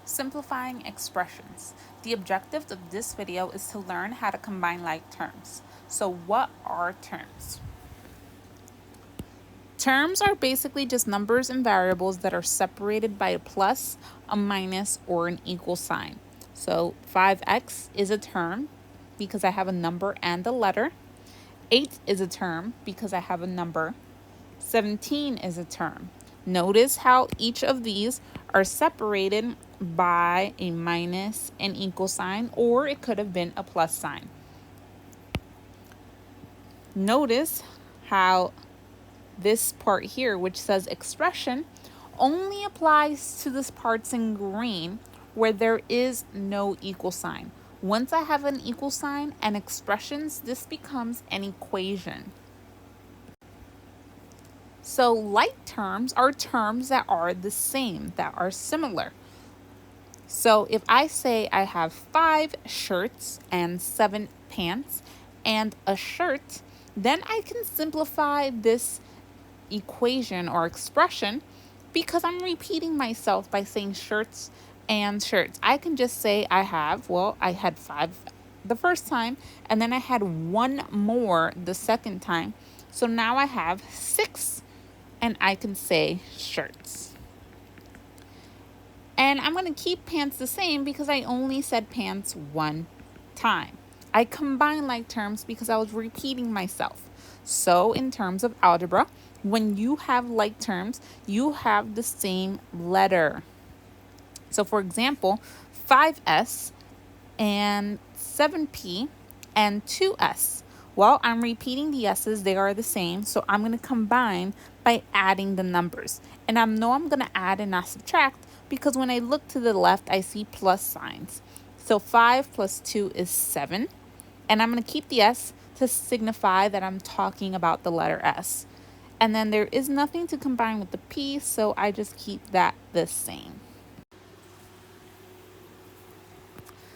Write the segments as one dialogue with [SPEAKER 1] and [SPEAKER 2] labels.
[SPEAKER 1] Simplifying expressions. The objective of this video is to learn how to combine like terms. So what are terms? Terms are basically just numbers and variables that are separated by a plus, a minus, or an equal sign. So 5x is a term because I have a number and a letter. 8 is a term because I have a number. 17 is a term. Notice how each of these are separated by a minus and equal sign, or it could have been a plus sign. Notice how this part here, which says expression, only applies to this parts in green where there is no equal sign. Once I have an equal sign and expressions, this becomes an equation. So like terms are terms that are the same, that are similar. So if I say I have 5 shirts and 7 pants and a shirt, then I can simplify this equation or expression because I'm repeating myself by saying shirts and shirts. I can just say I had 5 the first time and then I had 1 more the second time. So now I have 6 and I can say shirts. And I'm going to keep pants the same because I only said pants 1 time. I combine like terms because I was repeating myself. So in terms of algebra, when you have like terms, you have the same letter. So for example, 5s and 7p and 2s. Well, I'm repeating the s's, they are the same, so I'm going to combine by adding the numbers. And I know I'm going to add and not subtract because when I look to the left, I see plus signs. So 5 plus 2 is 7. And I'm going to keep the s to signify that I'm talking about the letter S. And then there is nothing to combine with the P, so I just keep that the same.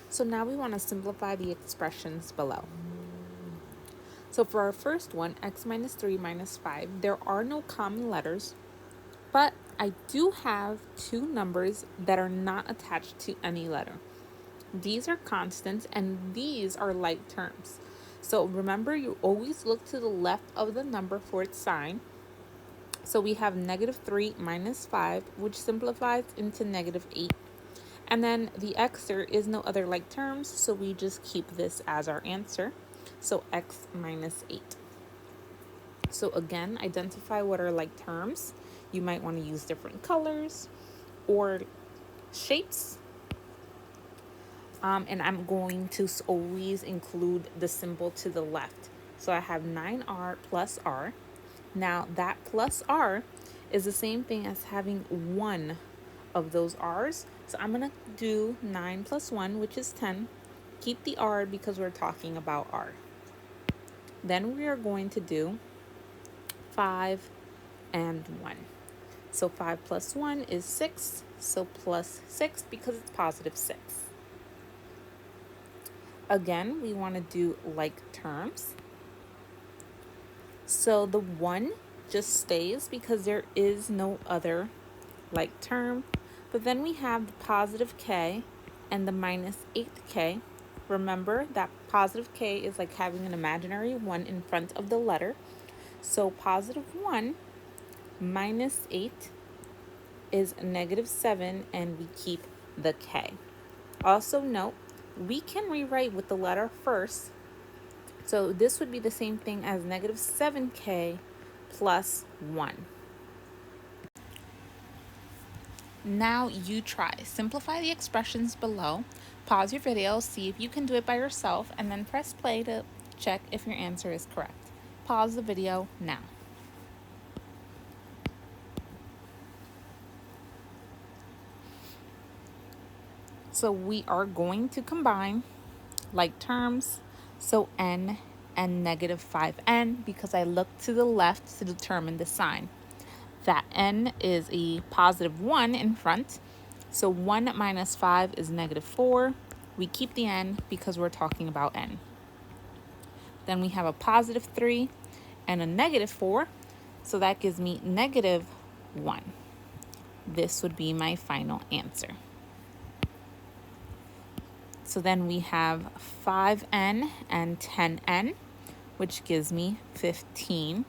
[SPEAKER 1] So now we want to simplify the expressions below. So for our first one, x minus 3 minus 5, there are no common letters, but I do have 2 numbers that are not attached to any letter. These are constants and these are like terms. So remember, you always look to the left of the number for its sign. So we have negative 3 minus 5, which simplifies into negative 8. And then the x, there is no other like terms, so we just keep this as our answer. So x minus 8. So again, identify what are like terms. You might want to use different colors or shapes. And I'm going to always include the symbol to the left. So I have 9r plus r. Now that plus r is the same thing as having 1 of those r's. So I'm going to do 9 plus 1, which is 10. Keep the r because we're talking about r. Then we are going to do 5 and 1. So 5 plus 1 is 6. So plus 6 because it's positive 6. Again, we want to do like terms. So the 1 just stays because there is no other like term. But then we have the positive k and the minus 8k. Remember that positive k is like having an imaginary 1 in front of the letter. So positive 1 minus 8 is negative 7, and we keep the k. Also note, we can rewrite with the letter first. So this would be the same thing as negative 7k plus 1. Now you try. Simplify the expressions below. Pause your video, see if you can do it by yourself, and then press play to check if your answer is correct. Pause the video now. So we are going to combine like terms, so n and negative 5n, because I looked to the left to determine the sign. That n is a positive 1 in front, so 1 minus 5 is negative 4. We keep the n because we're talking about n. Then we have a positive 3 and a negative 4, so that gives me negative 1. This would be my final answer. So then we have 5n and 10n, which gives me 15n.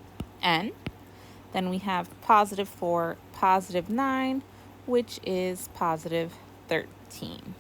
[SPEAKER 1] Then we have positive 4, positive 9, which is positive 13.